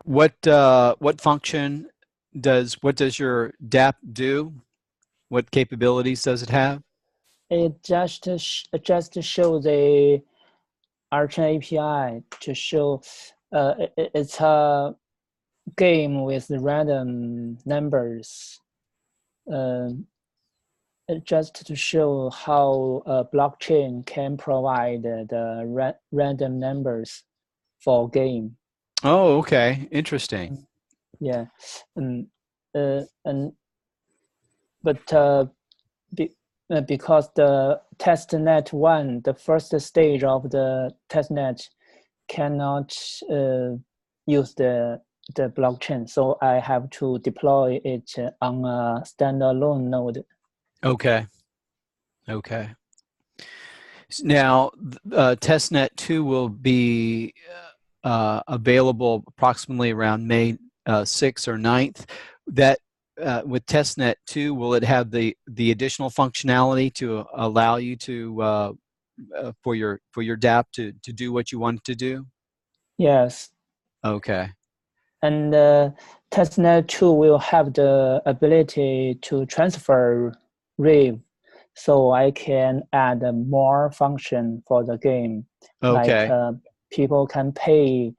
what function what does your DApp do? What capabilities does it have? It just show the RChain API to show it's a game with random numbers. Uh, just to show how a blockchain can provide the random numbers for game. Oh, okay. Interesting. Yeah, and and but be, because the testnet one, the first stage of the testnet, cannot use the blockchain, so I have to deploy it on a standalone node. Okay. Okay. Now, testnet 2 will be available approximately around May 6th or 9th. That with testnet 2, will it have the additional functionality to allow you to for your DApp to do what you want it to do? Yes, Okay. and testnet 2 will have the ability to transfer RAV, so I can add more function for the game, like Okay. people can pay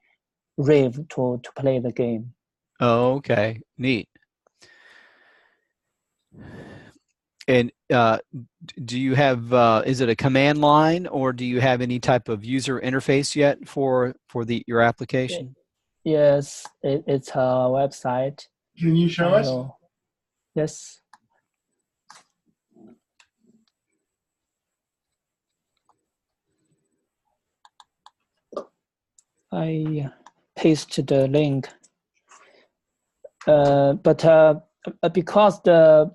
RAV to play the game. Oh, okay. Neat. And do you have is it a command line or do you have any type of user interface yet for the your application? Yes, it's a website. Can you show I us? will. Yes, I paste the link. But because the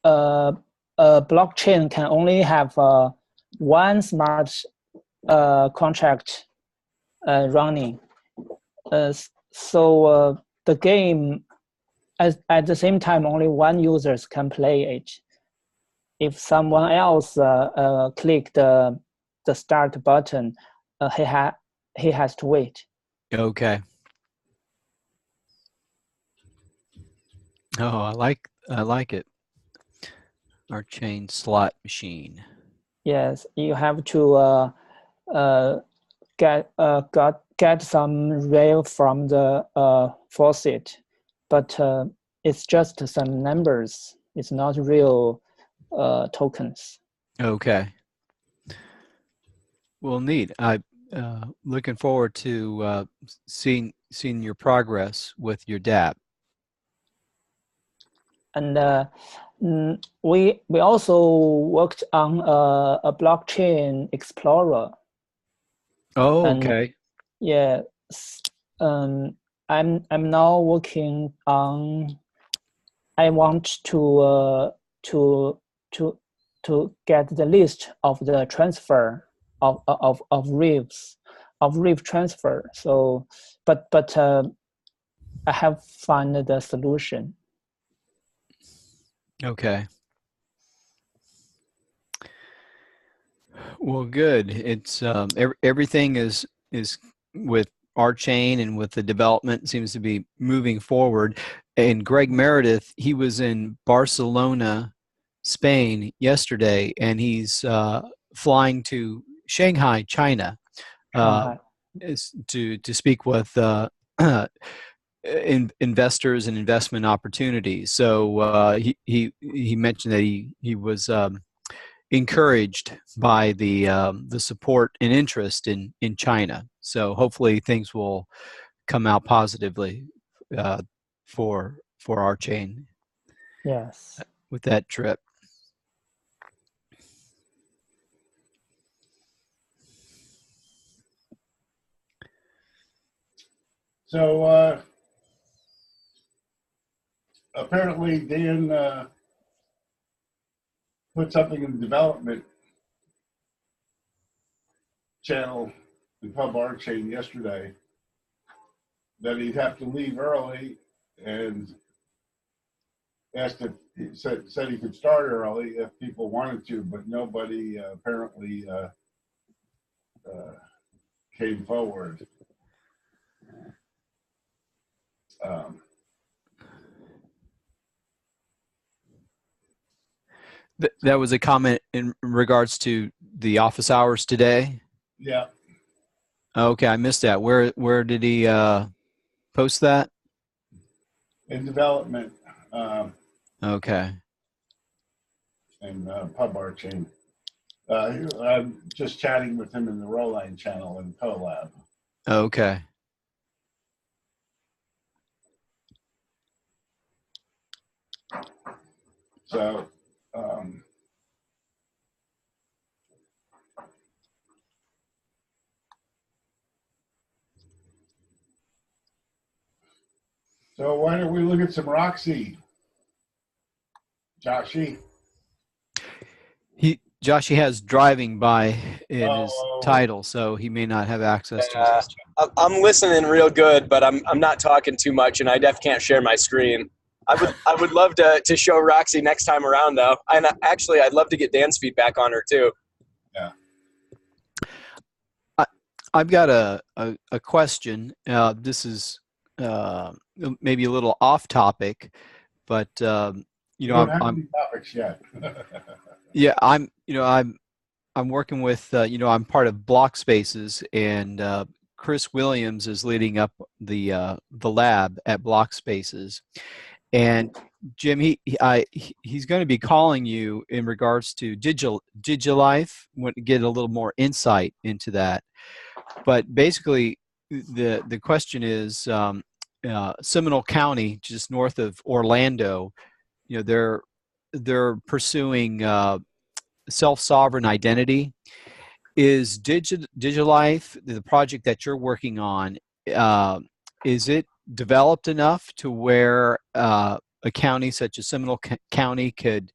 blockchain can only have one smart contract running, so the game at the same time only one users can play it. If someone else click the start button, he has to wait. Okay. Oh, I like it. RChain slot machine. Yes, you have to uh, get some rail from the faucet, but it's just some numbers. It's not real tokens. Okay. Well, neat. I looking forward to seeing your progress with your DApp. And we also worked on a blockchain explorer. Oh, And okay. yeah, um, I'm now working on. I want to to to get the list of the transfer of reefs of reef transfer. So, but I have found the solution. Okay. Well, good. It's everything is with RChain and with the development seems to be moving forward. And Greg Meredith, he was in Barcelona, Spain yesterday, and he's flying to Shanghai, China, uh, Shanghai. to speak with investors and investment opportunities. So he mentioned that he was encouraged by the support and interest in China. So hopefully things will come out positively uh, for RChain Yes. with that trip. So apparently Dan put something in the development channel in Pub RChain yesterday that he'd have to leave early and asked if he said he could start early if people wanted to, but nobody apparently came forward. Um, That was a comment in regards to the office hours today. yeah, Okay, I missed that. Where did he post that? in development Okay. and pub RChain. I'm just chatting with him in the rholang channel in Colab. Okay. So so why don't we look at some Roxy, Joshy? Josh, he has driving by in his Oh, title, so he may not have access to his. I'm listening real good, but I'm not talking too much, and I can't share my screen. I would love to show Roxy next time around, though. And actually, I'd love to get Dan's feedback on her too. yeah. I've got a question. This is maybe a little off topic, but We don't have any topics yet. yeah, I'm working with I'm part of Block Spaces, and Chris Williams is leading up the lab at Block Spaces, and Jim, he's going to be calling you in regards to Digilife. Want to get a little more insight into that, but basically the question is Seminole County, just north of Orlando. They're pursuing self-sovereign identity. Is Digilife, the project that you're working on, is it developed enough to where a county such as Seminole County could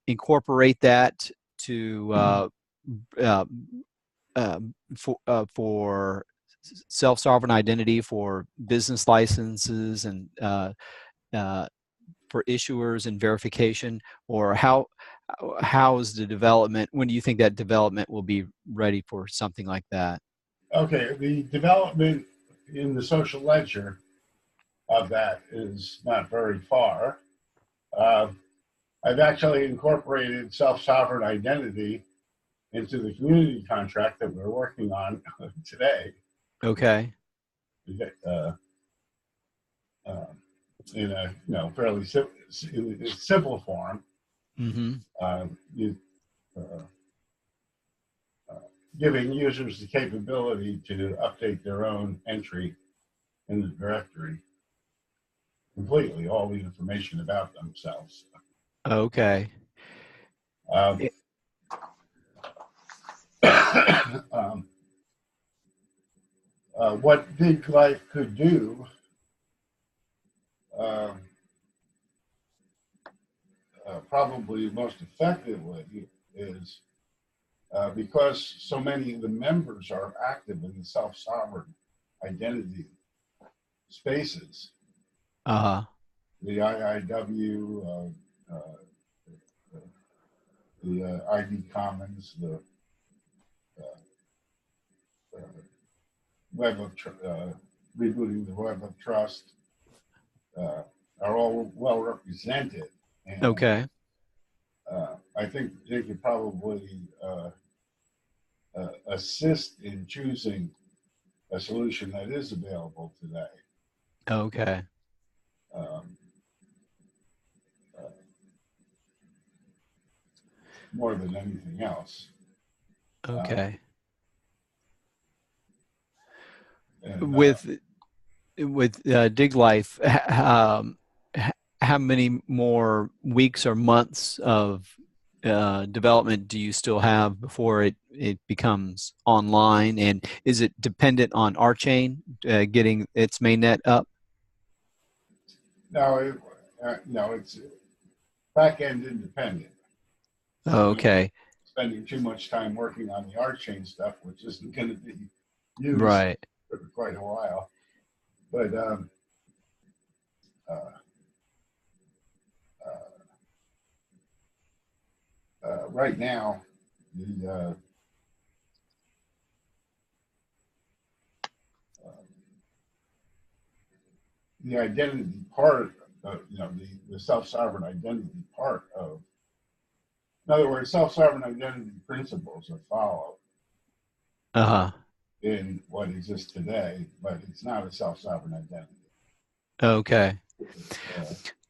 incorporate that to for self-sovereign identity for business licenses and for issuers and verification, or how is the development? When do you think that development will be ready for something like that? Okay, the development in the social ledger of that is not very far. I've actually incorporated self-sovereign identity into the community contract that we're working on today. Okay. In a fairly simple form. Mm-hmm. Giving users the capability to update their own entry in the directory completely, all the information about themselves. Okay. What Digilife could do probably most effectively is because so many of the members are active in the self-sovereign identity spaces. The IIW, the ID Commons, the rebooting the Web of Trust are all well represented. And, okay. I think they could probably assist in choosing a solution that is available today. Okay. More than anything else. Okay. With Digilife, how many more weeks or months of development do you still have before it becomes online? And is it dependent on RChain getting its mainnet up? No, it's back-end independent. Okay. Spending too much time working on the RChain stuff, which isn't going to be used right. for quite a while. But right now, the identity part, you know, the self-sovereign identity part of, in other words, self-sovereign identity principles are followed in what exists today, but it's not a self-sovereign identity. Okay.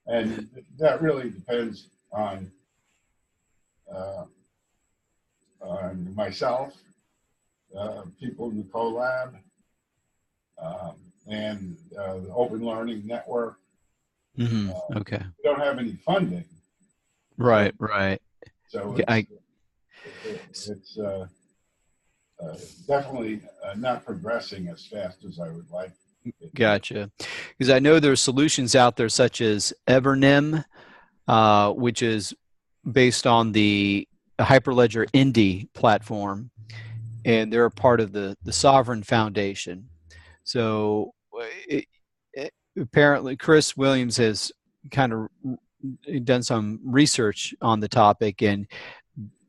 And that really depends on myself, people in the collab, and the Open Learning Network. Okay. We don't have any funding. Right, right. So I it's definitely not progressing as fast as I would like. gotcha. Because I know there are solutions out there such as Evernym, which is based on the Hyperledger Indy platform, and they're a part of the Sovereign Foundation. So apparently Chris Williams has kind of done some research on the topic, and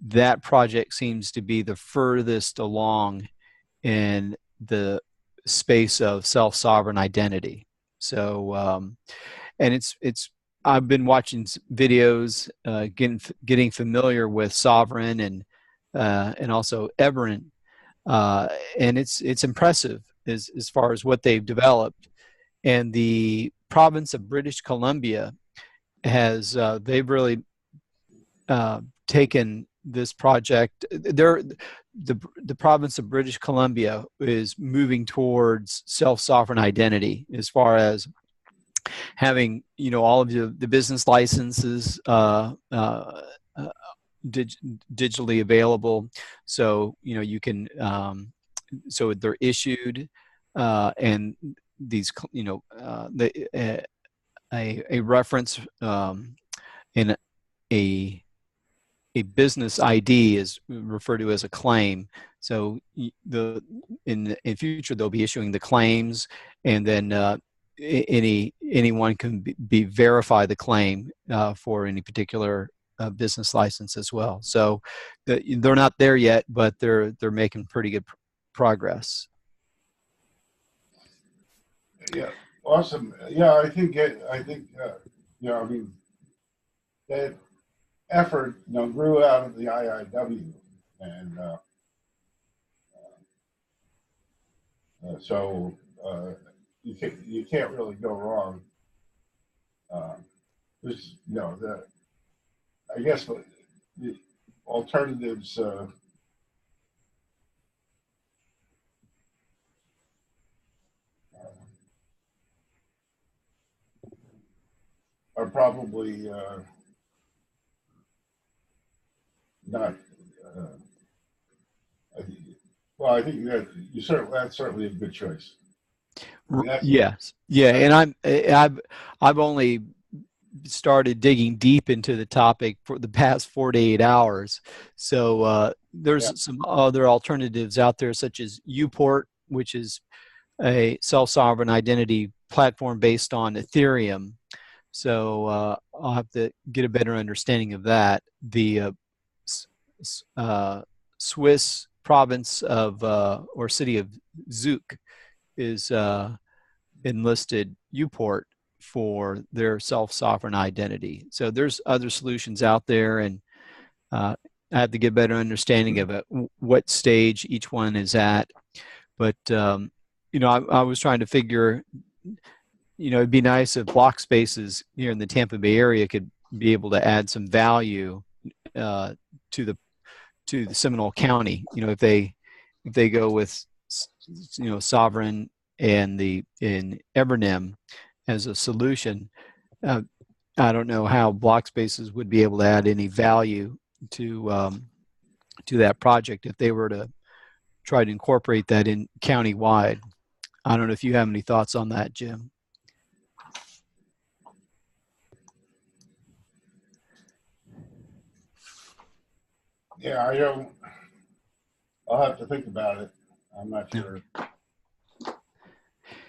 that project seems to be the furthest along in the space of self-sovereign identity. So, and it's I've been watching videos, getting familiar with Sovereign and also Everin, and it's impressive as far as what they've developed. And the province of British Columbia has they've really taken this project. The province of British Columbia is moving towards self-sovereign identity as far as having, you know, all of the business licenses digitally available. So, you know, you can, so they're issued and these, you know, a reference in a business ID is referred to as a claim. So in future they'll be issuing the claims, and then anyone can verify the claim for any particular business license as well. So they're not there yet, but they're making pretty good progress. Yeah, awesome. Yeah, I think you know, I mean, that effort, you know, grew out of the IIW, and so you can't really go wrong. There's, you know, I guess the alternatives are probably not. Well, I think that that's certainly a good choice. Yes, yeah, and I've only started digging deep into the topic for the past 48 hours. So there's some other alternatives out there, such as Uport, which is a self-sovereign identity platform based on Ethereum. So I'll have to get a better understanding of that. The Swiss province of or city of Zug is enlisted Uport for their self-sovereign identity. So there's other solutions out there, and I have to get a better understanding of it, what stage each one is at. But you know, I was trying to figure, you know, it'd be nice if block spaces here in the Tampa Bay area could be able to add some value to the Seminole County. You know, if they go with, you know, Sovereign and in Evernym as a solution, I don't know how block spaces would be able to add any value to that project if they were to try to incorporate that in county-wide. I don't know if you have any thoughts on that, Jim. Yeah, I don't. I'll have to think about it. I'm not sure.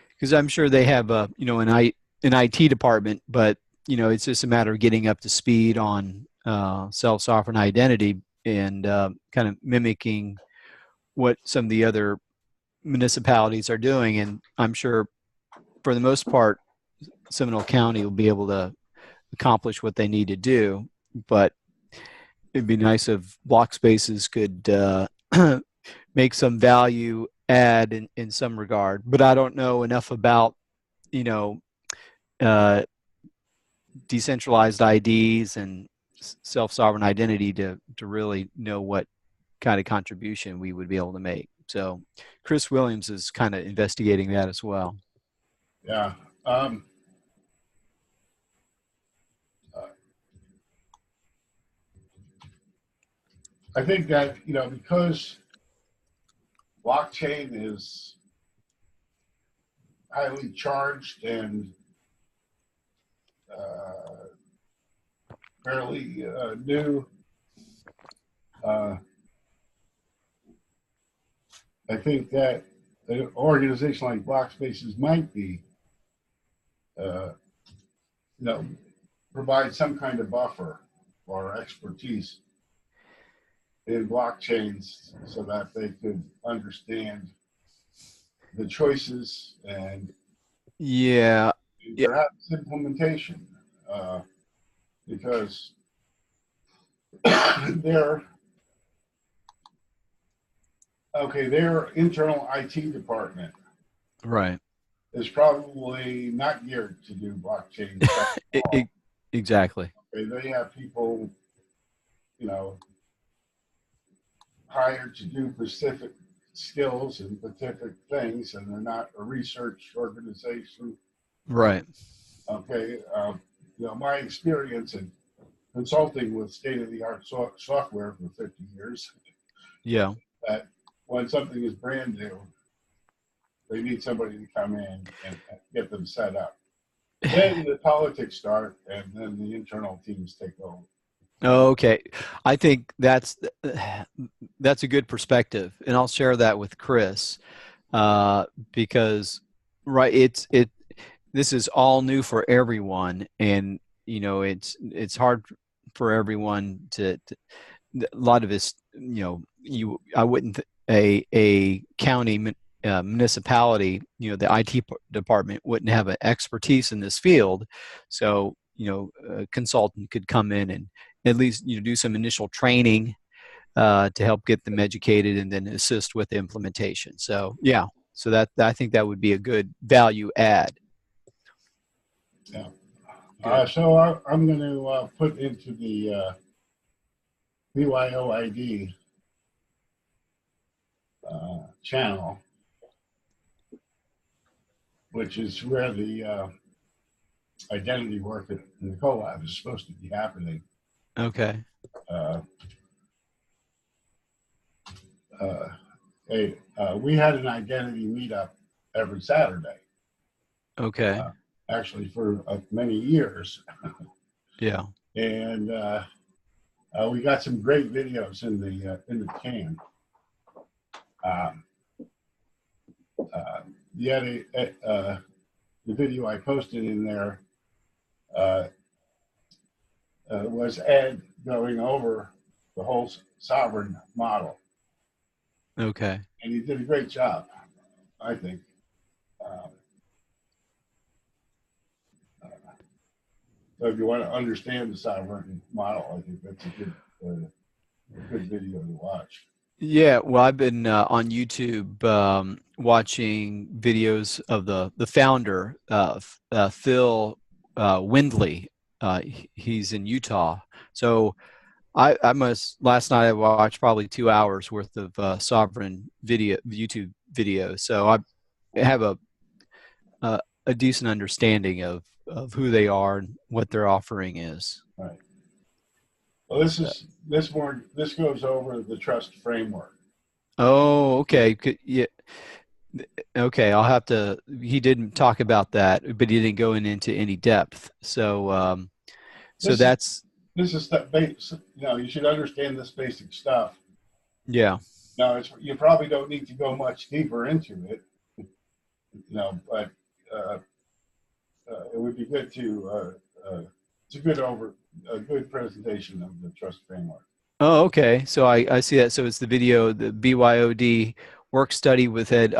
Because I'm sure they have a, you know, an IT department, but you know, it's just a matter of getting up to speed on self-sovereign identity and kind of mimicking what some of the other municipalities are doing. And I'm sure for the most part, Seminole County will be able to accomplish what they need to do. But it'd be nice if block spaces could make some value add in some regard. But I don't know enough about, you know, decentralized IDs and self-sovereign identity to really know what kind of contribution we would be able to make. So Chris Williams is kind of investigating that as well. Yeah. I think that, you know, because blockchain is highly charged and fairly new, I think that an organization like Blockspaces might be, you know, provide some kind of buffer or expertise in blockchains so that they could understand the choices and perhaps implementation, because their internal IT department Right. is probably not geared to do blockchain stuff at all. Exactly. Okay, they have people, you know, hired to do specific skills and specific things, and they're not a research organization. Right. Okay, you know, my experience in consulting with state-of-the-art software for 50 years, Yeah. that when something is brand new, they need somebody to come in and get them set up. Then the politics start, and then the internal teams take over. Okay. I think that's a good perspective, and I'll share that with Chris, because this is all new for everyone, and you know it's hard for everyone to a lot of this, you know, I wouldn't a county municipality, you know, the IT department wouldn't have an expertise in this field, so you know a consultant could come in and at least, you know, do some initial training to help get them educated and then assist with the implementation. So yeah, so that I think that would be a good value add. Yeah. So I'm going to put into the BYOID channel, which is where the identity work in the collab is supposed to be happening. Okay. We had an identity meetup every Saturday. Okay. Actually, for many years. Yeah. And we got some great videos in the can. The video I posted in there was Ed going over the whole sovereign model. Okay. And he did a great job, I think. So if you want to understand the sovereign model, I think that's a good video to watch. Yeah, well, I've been on YouTube watching videos of the founder, Phil Windley. He's in Utah. So last night I watched probably 2 hours worth of sovereign YouTube videos. So I have a decent understanding of who they are and what their offering is. Right. Well, this goes over the trust framework. Oh, okay. Yeah. Okay, I'll have to. He didn't talk about that, but he didn't go into any depth. So, This is the base. You know, you should understand this basic stuff. Yeah. Now, you probably don't need to go much deeper into it. You know, but it would be good to. It's a good presentation of the trust framework. Oh, okay. So I see that. So it's the video, the BYOD work study with Ed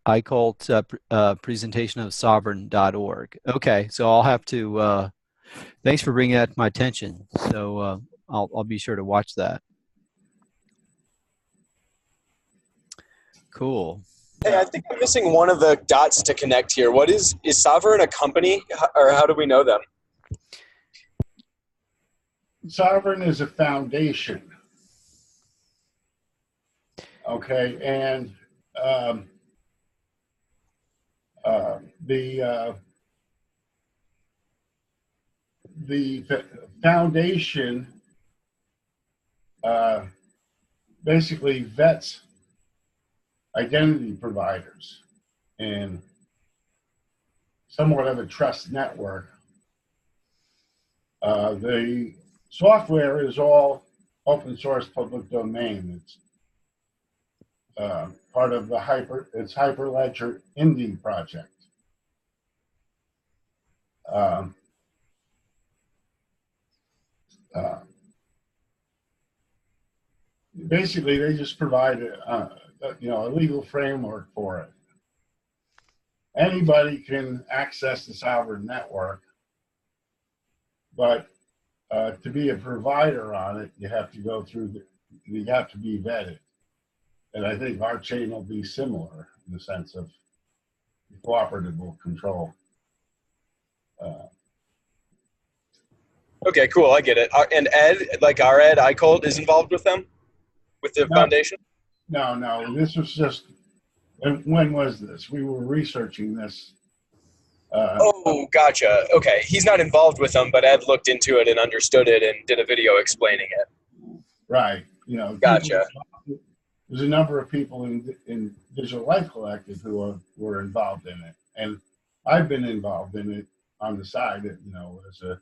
iCult presentation of sovereign.org. Okay, so I'll have to. Thanks for bringing that to my attention. So I'll be sure to watch that. Cool. Hey, I think I'm missing one of the dots to connect here. What is Sovereign a company, or how do we know them? Sovereign is a foundation. Okay, and the foundation basically vets identity providers and somewhat of a trust network. The software is all open source public domain. It's part of the Hyperledger Indie project. Basically, they just provide a legal framework for it. Anybody can access the Sovereign network, but to be a provider on it, you have to go through you have to be vetted. And I think RChain will be similar in the sense of cooperative control. Okay, cool. I get it. And Ed, like our Ed iCult, is involved with them, with the foundation? No. This was just. And when was this? We were researching this. Oh, gotcha. Okay, he's not involved with them, but Ed looked into it and understood it and did a video explaining it. Right. Gotcha. There's a number of people in Digital Life Collective who were involved in it, and I've been involved in it on the side. As a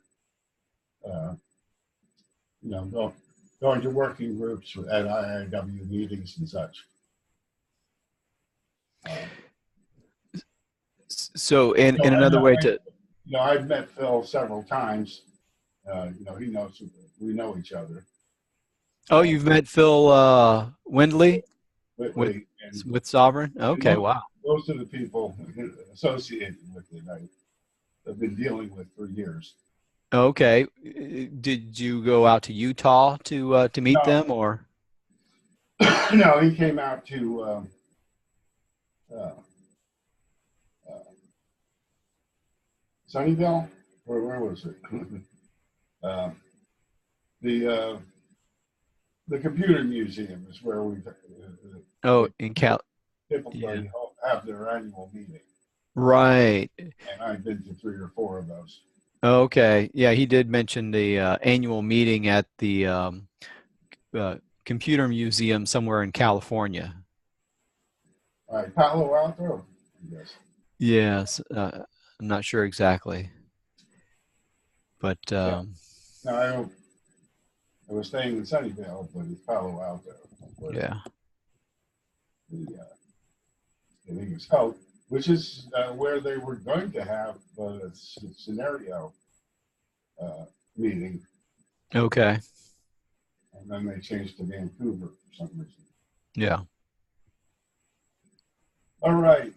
going to working groups at IIW meetings and such. So, in another way to. I've met Phil several times. He knows we know each other. Oh, you've met Phil Windley with Sovereign? Okay, wow. Most of the people associated with it I've been dealing with for years. Okay. Did you go out to Utah to meet them, or? No, he came out to Sunnyvale. Where was it? The computer museum is where we in Cal. Typically have their annual meeting. Right. And I've been to 3 or 4 of those. Okay. Yeah, he did mention the annual meeting at the computer museum somewhere in California. All right, Palo Alto, I guess. Yes, I'm not sure exactly, but No, I was staying in Sunnyvale, but it's Palo Alto. Yeah. I think it's held, which is where they were going to have a scenario meeting. Okay. And then they changed to Vancouver for some reason. Yeah. All right.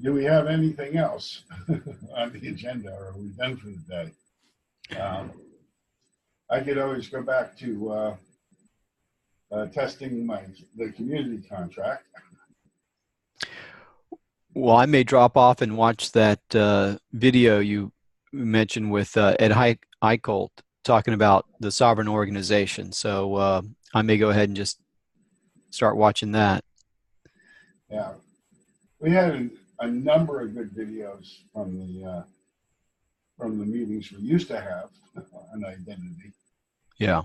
Do we have anything else on the agenda, or are we done for the day? I could always go back to testing the community contract. Well, I may drop off and watch that video you mentioned with Ed Eichholt talking about the sovereign organization. So I may go ahead and just start watching that. Yeah, we had a number of good videos from the meetings we used to have on identity. Yeah.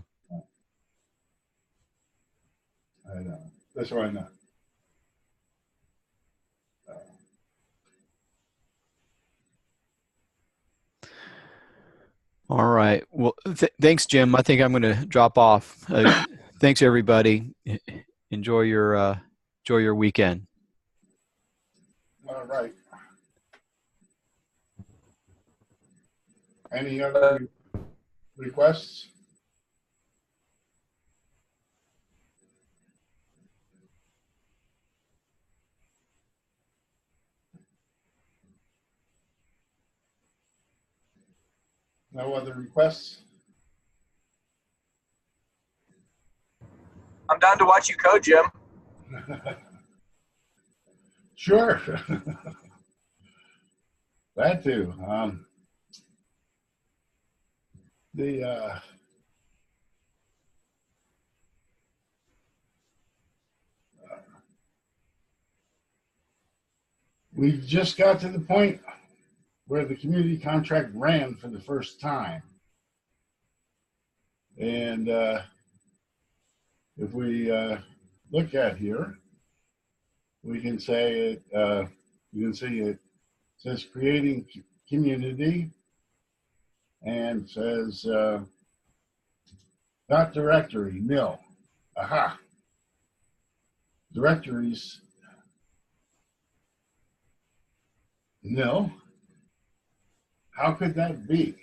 That's why not. All right. Well, thanks, Jim. I think I'm going to drop off. Thanks, everybody. Enjoy your Enjoy your weekend. All right. Any other requests? No other requests? I'm down to watch you code, Jim. Sure. Glad to. The we just got to the point where the community contract ran for the first time. And if we look at here, we can say it, you can see it says creating community and says dot directory, nil. Aha. Directories, nil. How could that be?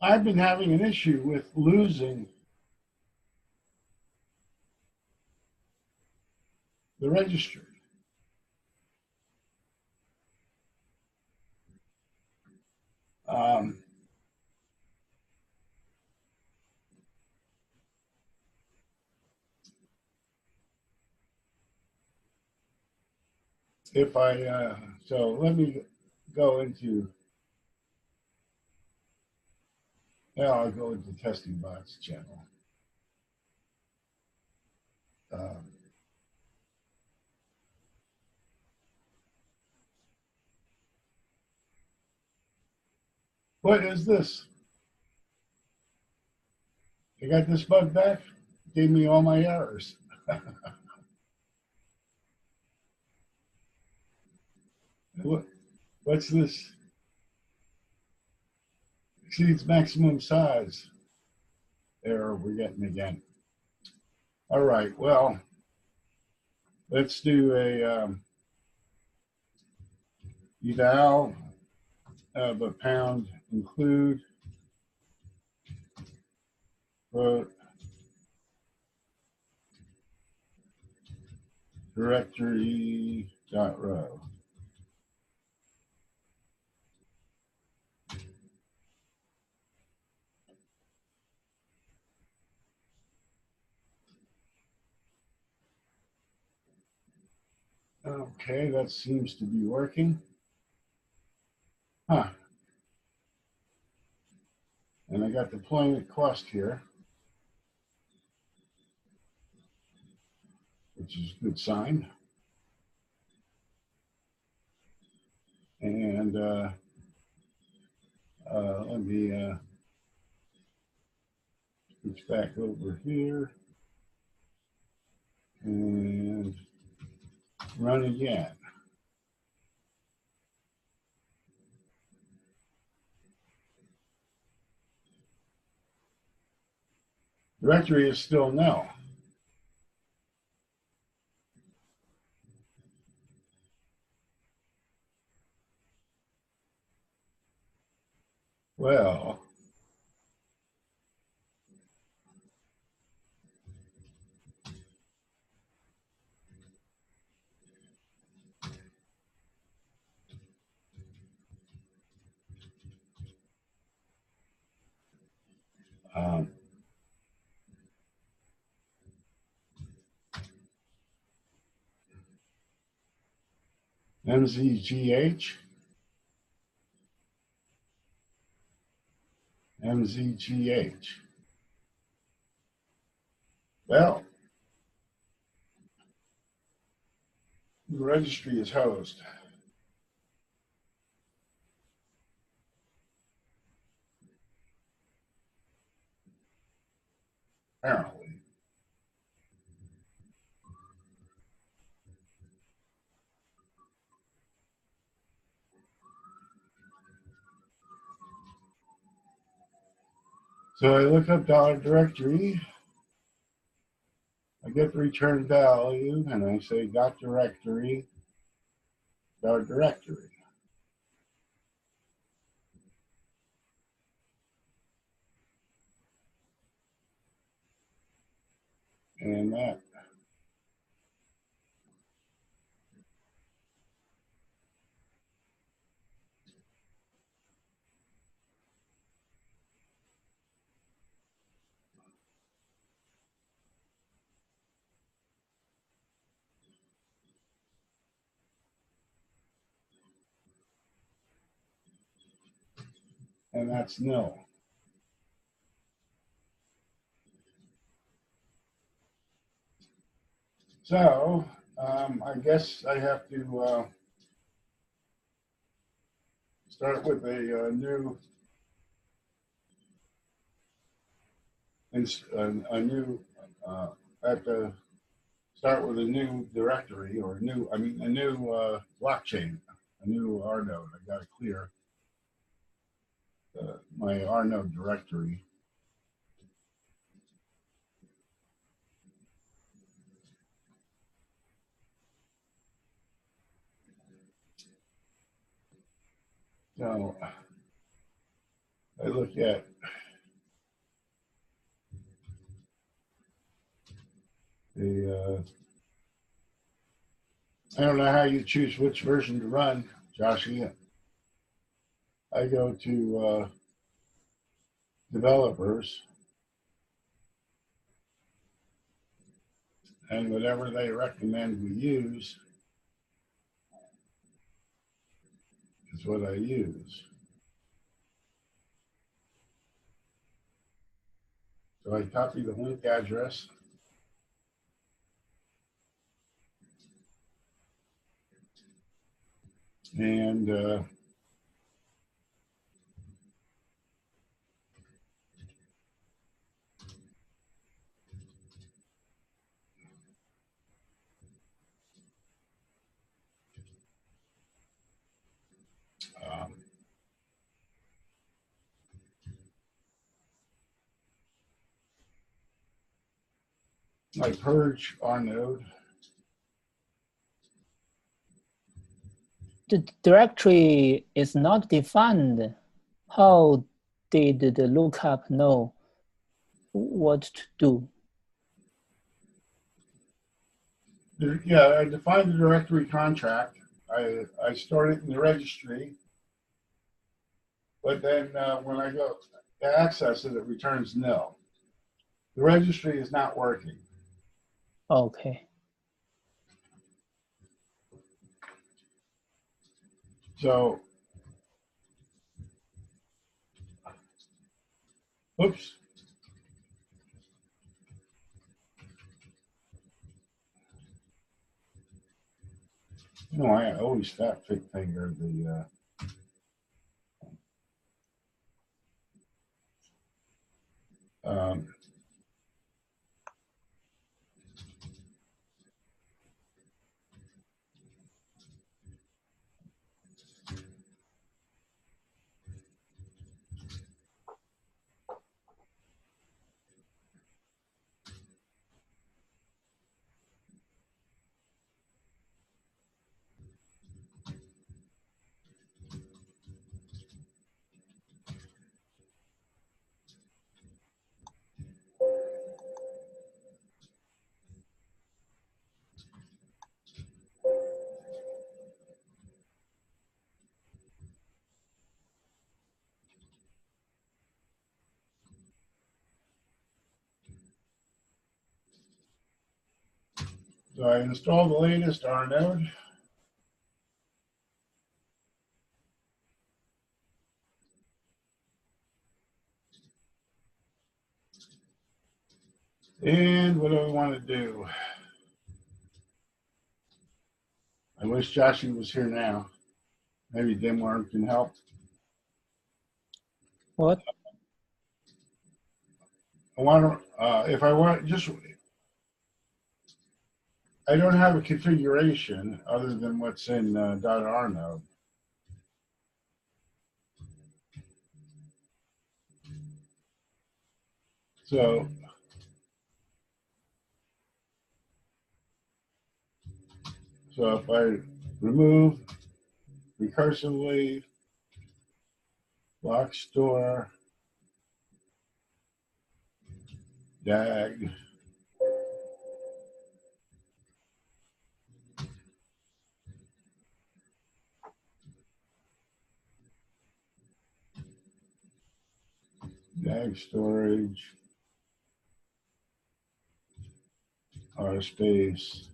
I've been having an issue with losing the registry. If I, so let me go into, now I'll go into testing bots channel. What is this? I got this bug back, gave me all my errors. What's this? Exceeds maximum size. Error we're getting again. All right, well, let's do a eval of a pound include quote directory dot row. Okay, that seems to be working. Huh. And I got deployment cost here, which is a good sign. And let me switch back over here and run again. Directory is still no. Well, um, MZGH, MZGH. Well, the registry is hosed. Apparently. So I look up dollar directory. I get the return value, and I say dot directory, dollar directory. And that. And that's nil. So I guess I have to start with a new I have to start with a new directory or a new blockchain, a new R node. I got to clear my R node directory. So I look at the, I don't know how you choose which version to run, Joshy. I go to developers, and whatever they recommend we use is what I use. So I copy the link address. And I purge our node. The directory is not defined. How did the lookup know what to do? Yeah, I define the directory contract. I store it in the registry. But then when I go to access it, it returns nil. The registry is not working. Okay. So, oops. You know, I always fat finger the so I install the latest R node. And what do I want to do? I wish Joshie was here now. Maybe Dimworm can help. What? I want to, if I want, just, I don't have a configuration other than what's in .r node. So if I remove recursively block store DAG storage R space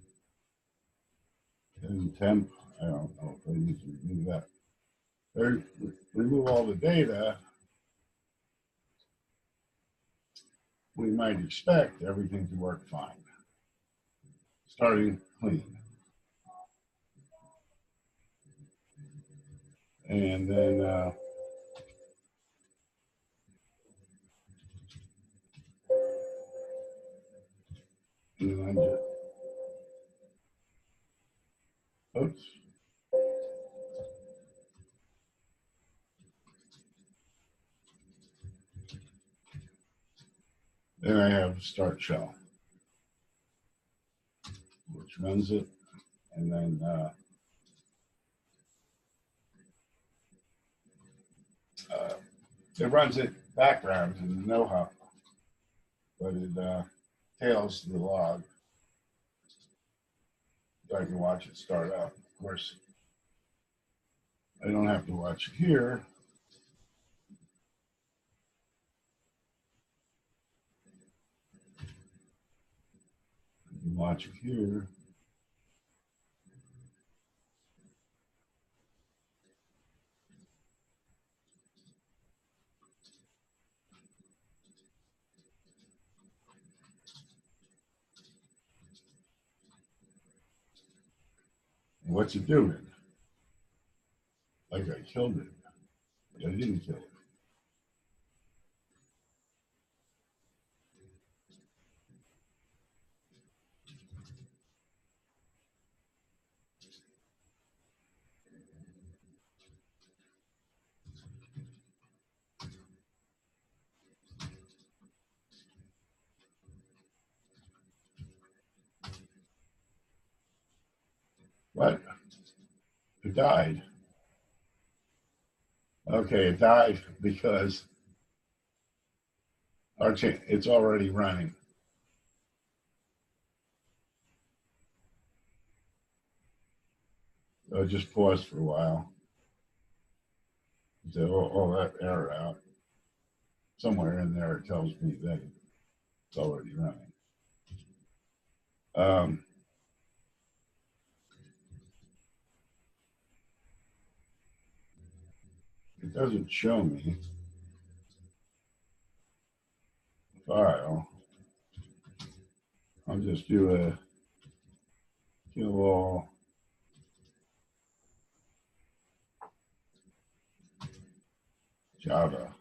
and temp. I don't know if I need to remove that. Remove all the data. We might expect everything to work fine. Starting clean. And then oops. Then I have start shell, which runs it, and then it runs it background in no hop, but it tails the log. So I can watch it start up. Of course, I don't have to watch it here. I can watch it here. What's it doing? Like I killed it, but I didn't kill it. But it died. Okay, it died because RChain, it's already running. So I just paused for a while. Get all that error out. Somewhere in there it tells me that it's already running. It doesn't show me the file. I'll just do a kill all Java.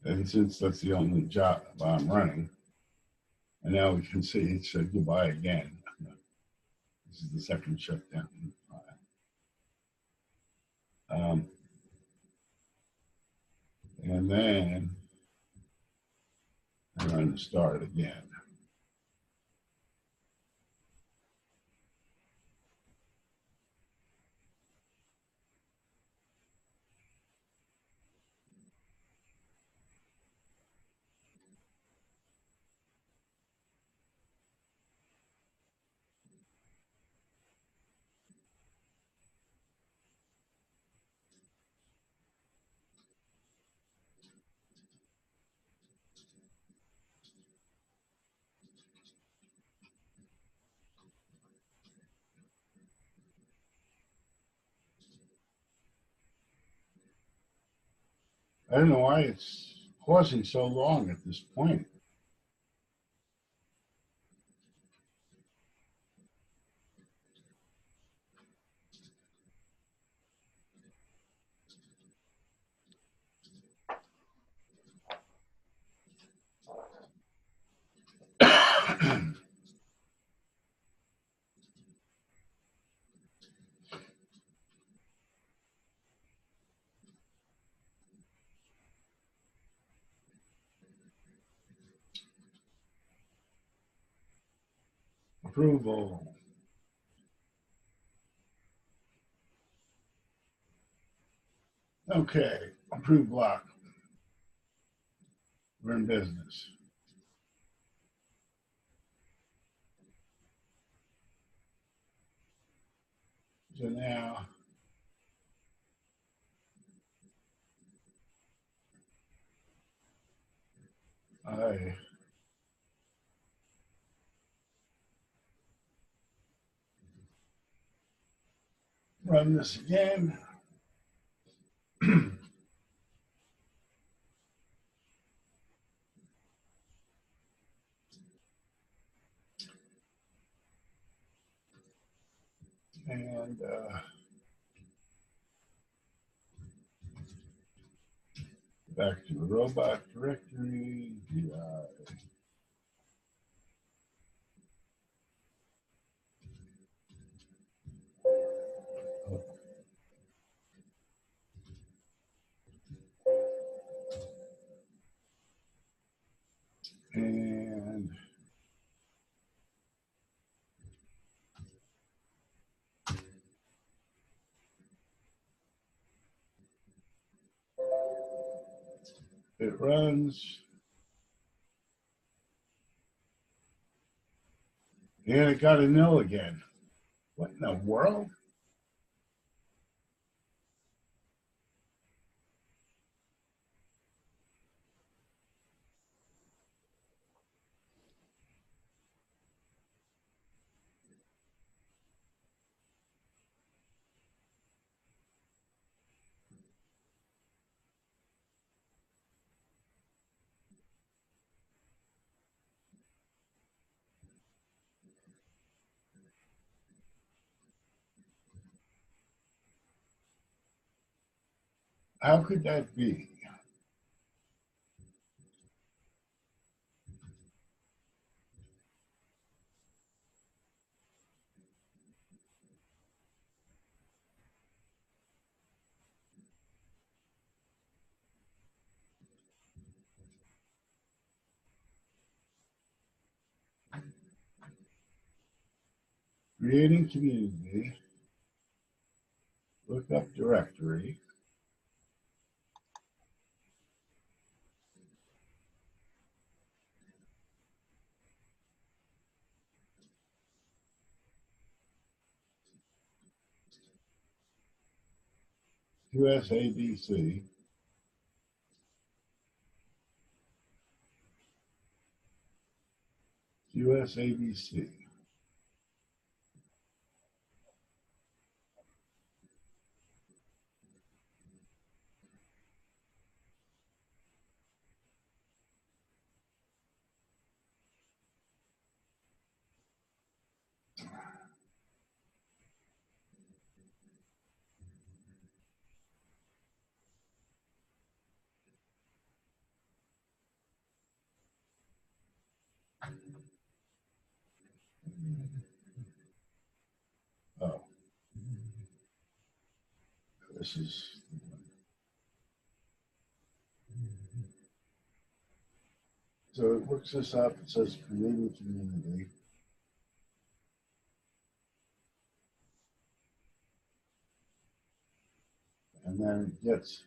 And since that's the only job I'm running, and now we can see it said goodbye again. This is the second shutdown. And then I'm going to start again. I don't know why it's pausing so long at this point. Approval. Okay, approved block. We're in business. So now, I run this again. And back to the robot directory. And it runs. And it got a nil again. What in the world? How could that be? Creating community, look up directory. USABC. USABC. Oh, this is. So it looks this up. It says creating community. And then it gets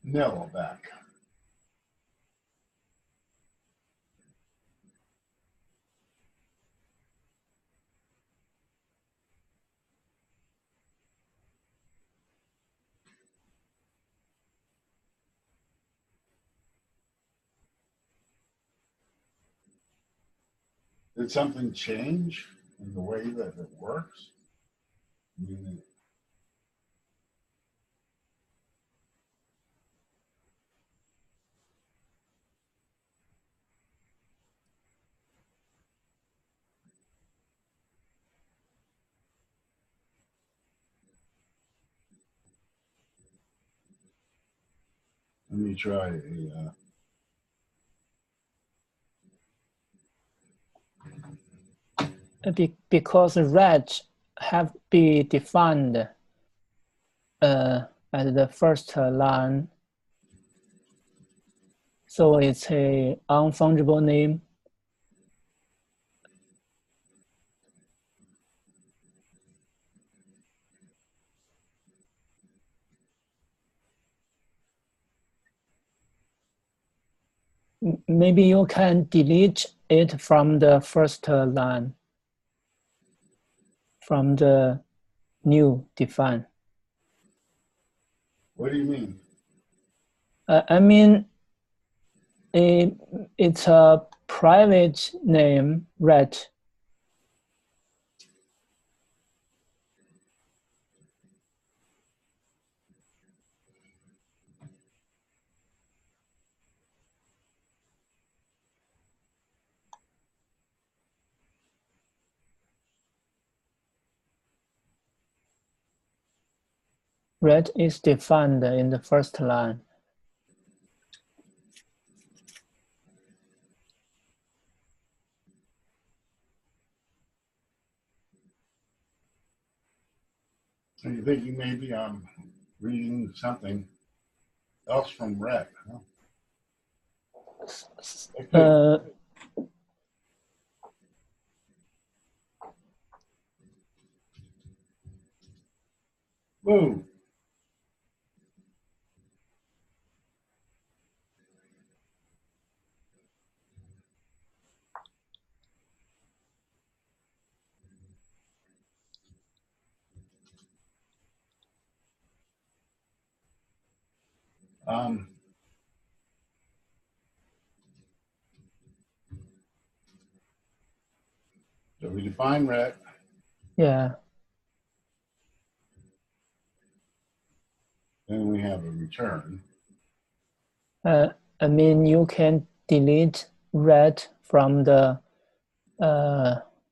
nil back. Did something change in the way that it works? I mean, let me try a. Because reg have been defined at the first line, So it's a unfungible name. Maybe you can delete it from the first line, from the new define. What do you mean? I mean, it's a private name, ret. Ret is defined in the first line. Are you thinking maybe I'm reading something else from Red? Huh? It could. Whoa. So we define Red. Yeah. Then we have a return. I mean, you can delete ret from the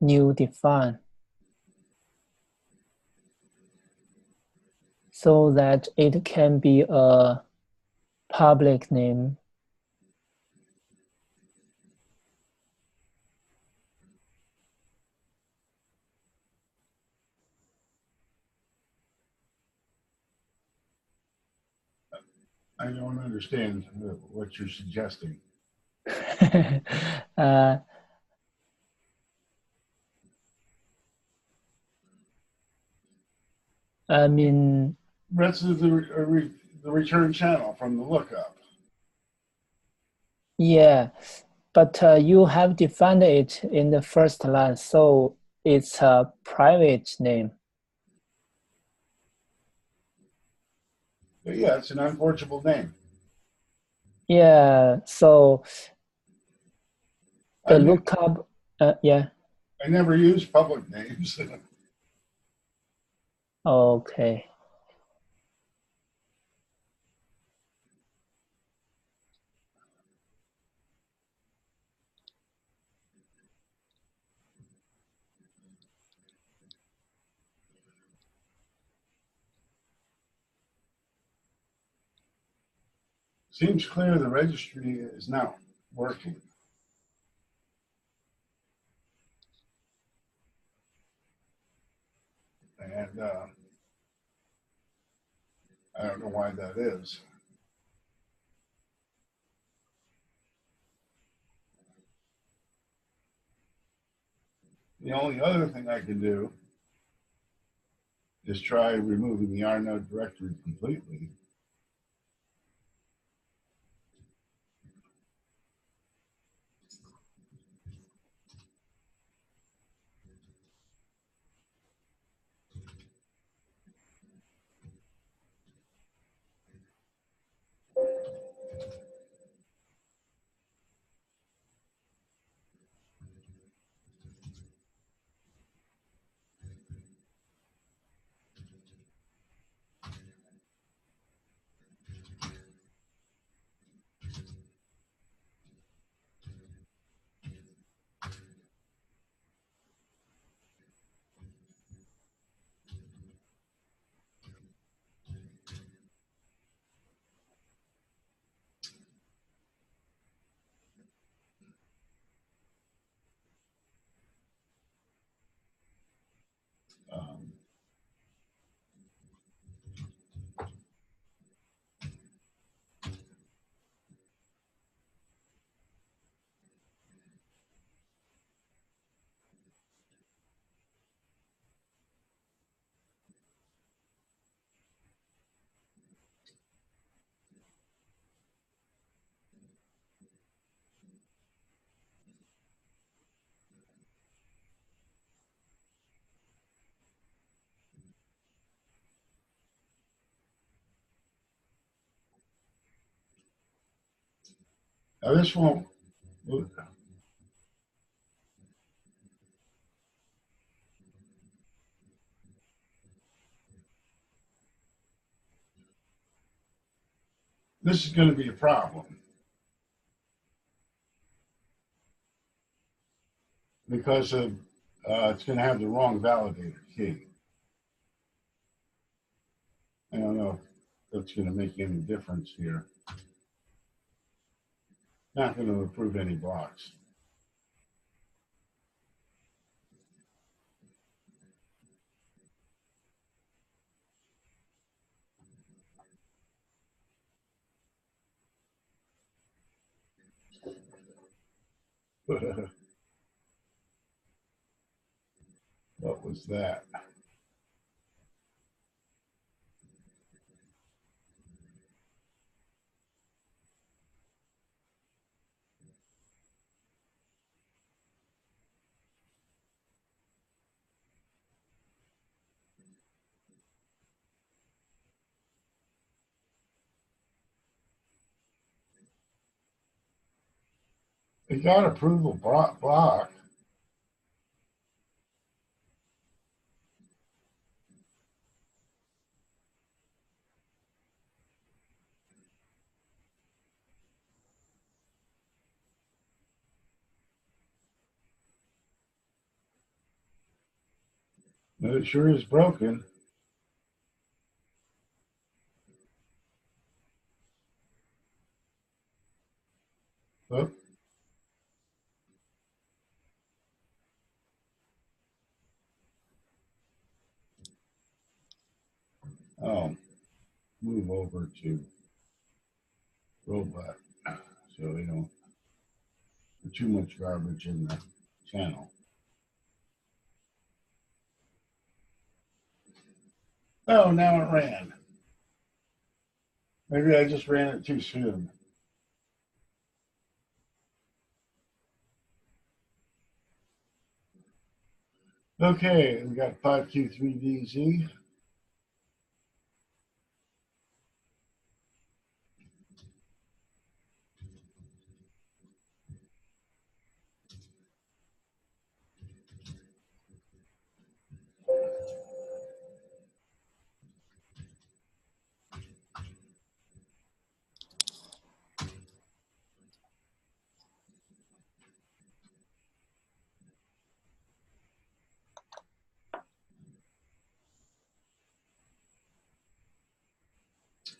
new define so that it can be a public name. I don't understand what you're suggesting. I mean, Rest is the return channel from the lookup. yeah, but you have defined it in the first line, so it's a private name. But yeah, it's an unforgeable name. Yeah, so the lookup, yeah. I never use public names. Okay. Seems clear the registry is not working. And I don't know why that is. The only other thing I can do is try removing the rnode directory completely. Now this won't. This is going to be a problem because of it's going to have the wrong validator key. I don't know if that's going to make any difference here. Not going to approve any blocks. What was that? It got approval block. But it sure is broken. Oh. Oh, move over to robot so we don't put too much garbage in the channel. Oh, now it ran. Maybe I just ran it too soon. Okay, we got 5Q3DZ.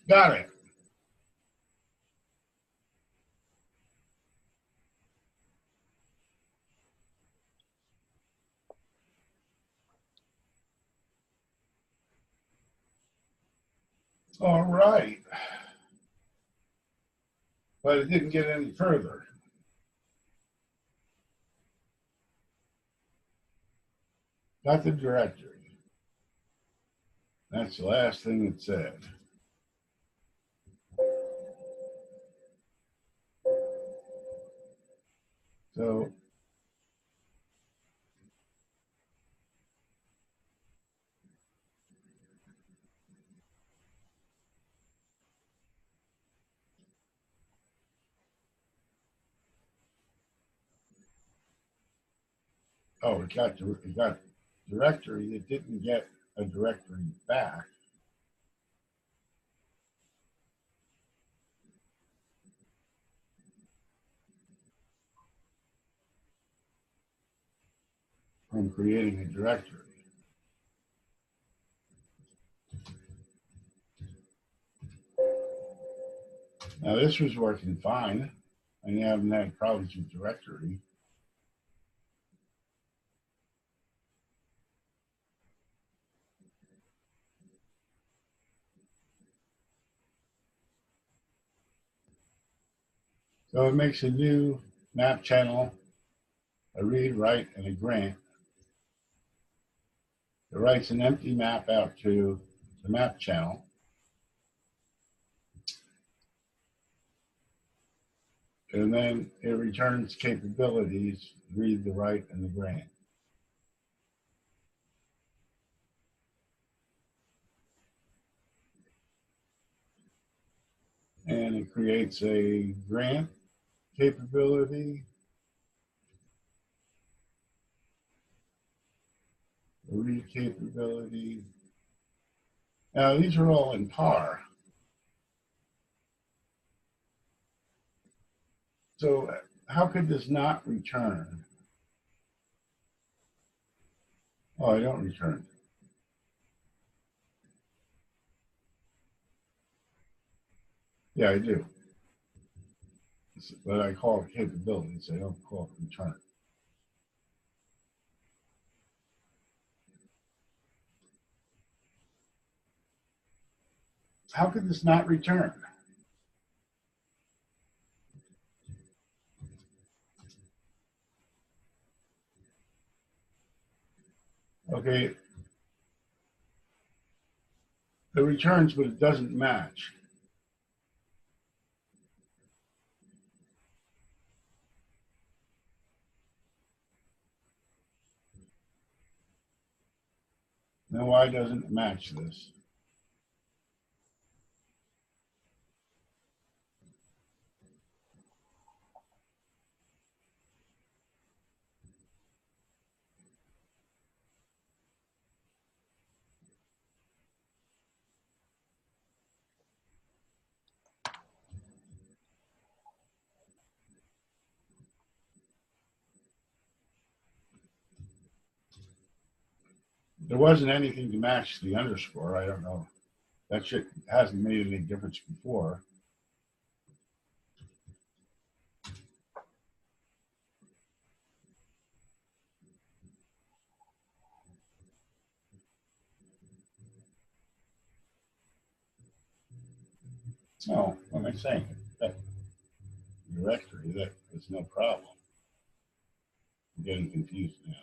Got it. All right. But it didn't get any further. Got the directory. That's the last thing it said. So it got directory. It didn't get a directory back. From creating a directory. Now this was working fine. I haven't had problems with directory. So it makes a new map channel, a read, write, and a grant. It writes an empty map out to the map channel. And then it returns capabilities, read, the write, and the grant. And it creates a grant capability. Read capability. Now these are all in par. So how could this not return? Oh, I don't return. Yeah, I do. But I call it capabilities. I don't call it return. How could this not return? Okay, it returns, but it doesn't match. Now, why doesn't it match this? There wasn't anything to match the underscore. I don't know. That shit hasn't made any difference before. No, what am I saying? That directory, that is no problem. I'm getting confused now.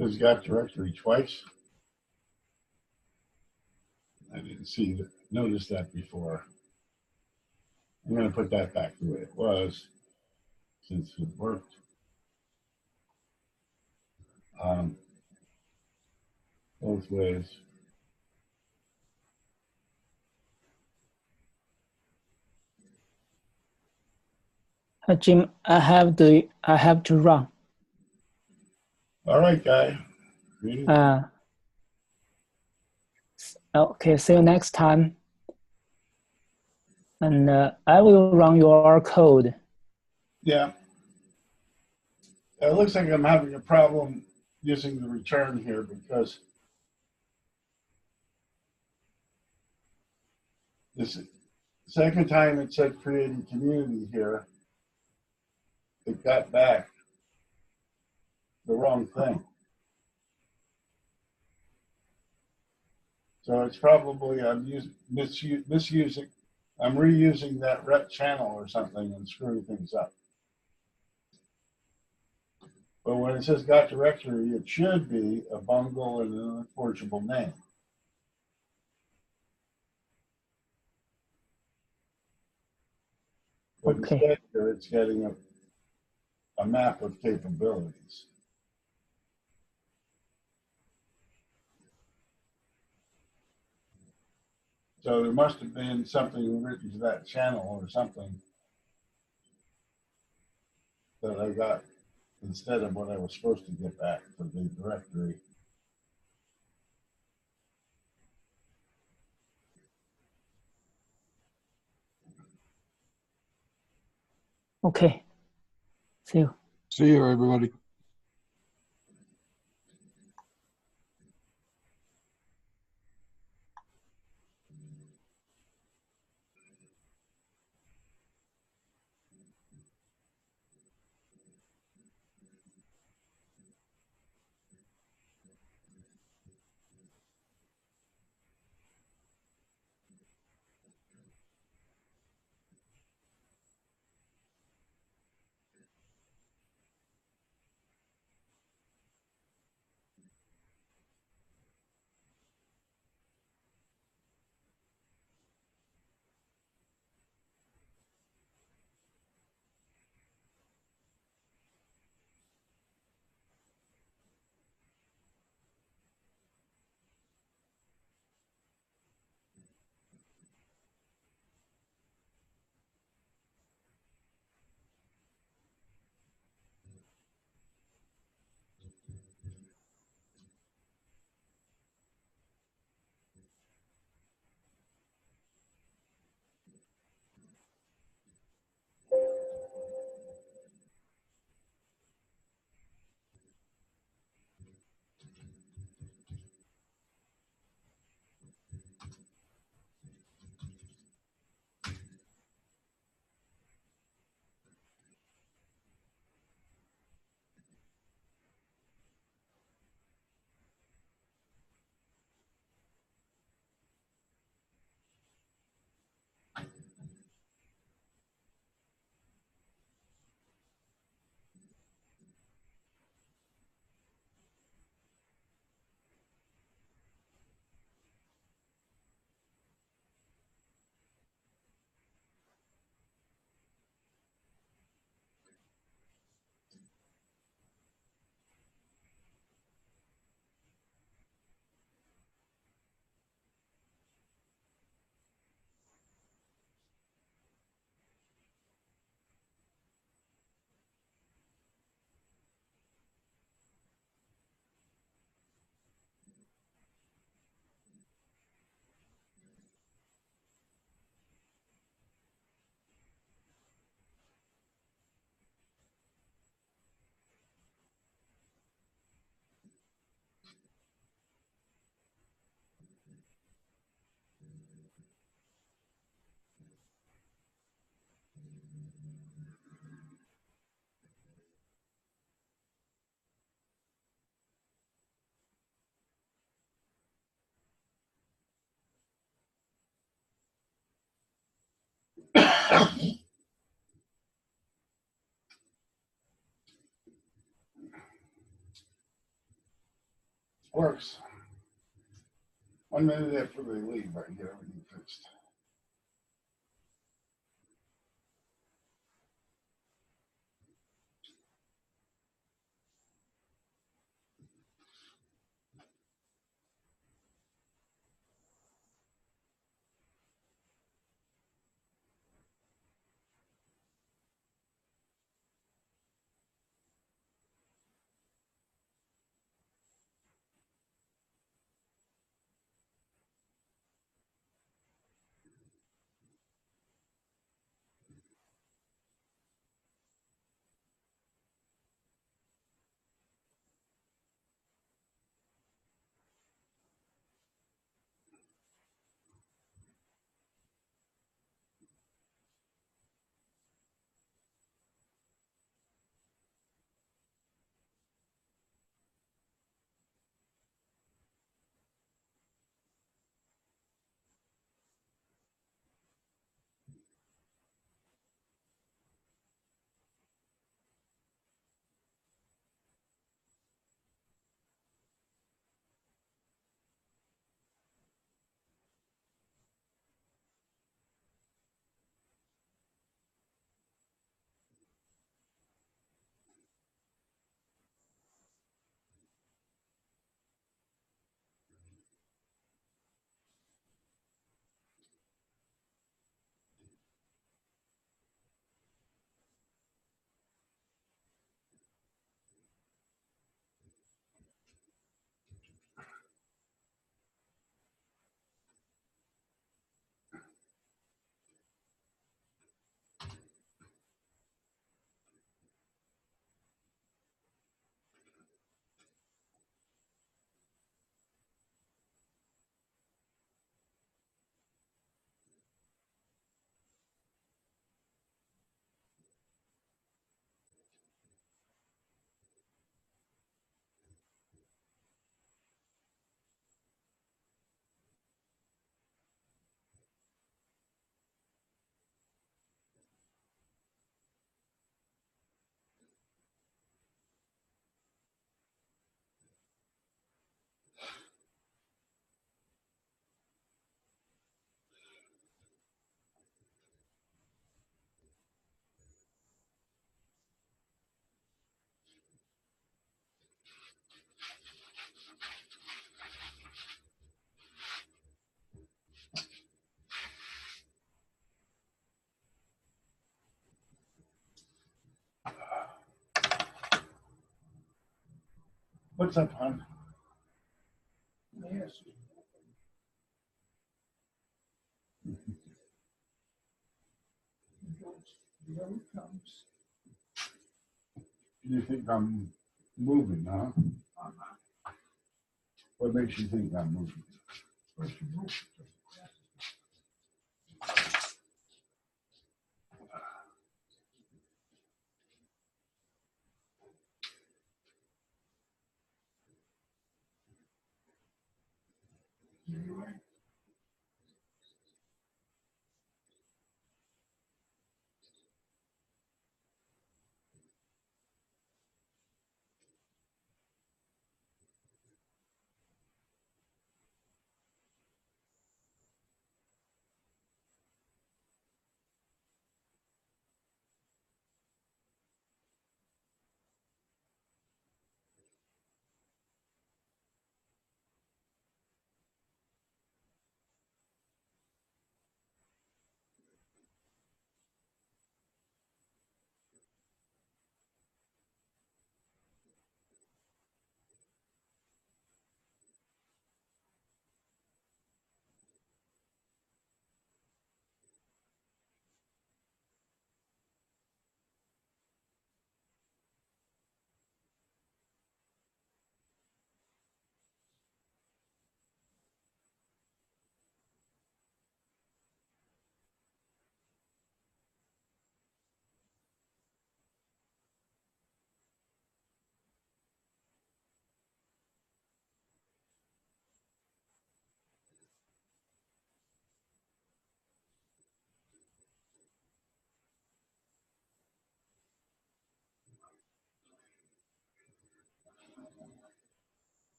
It's got directory twice. I didn't notice that before. I'm going to put that back the way it was, since it worked. Both ways. Jim, I have to run. All right, guy. Okay, see you next time. And I will run your code. Yeah. It looks like I'm having a problem using the return here because this second time it said creating community here, it got back the wrong thing. So it's probably I'm misusing, I'm reusing that RChain or something and screwing things up. But when it says got directory, it should be a bungle and an unforgeable name. But Okay. instead here, it's getting a map of capabilities. So there must have been something written to that channel or something that I got instead of what I was supposed to get back for the directory. Okay. See you. See you, everybody. Works. 1 minute after they leave, I can get everything fixed. What's up, hon? Yes. Here it comes. You think I'm moving, huh? What makes you think I'm moving?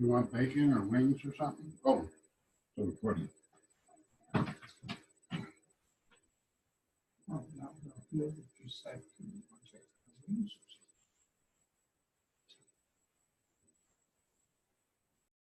You want bacon or wings or something? Oh, so pretty. Oh, no, no, just like wings or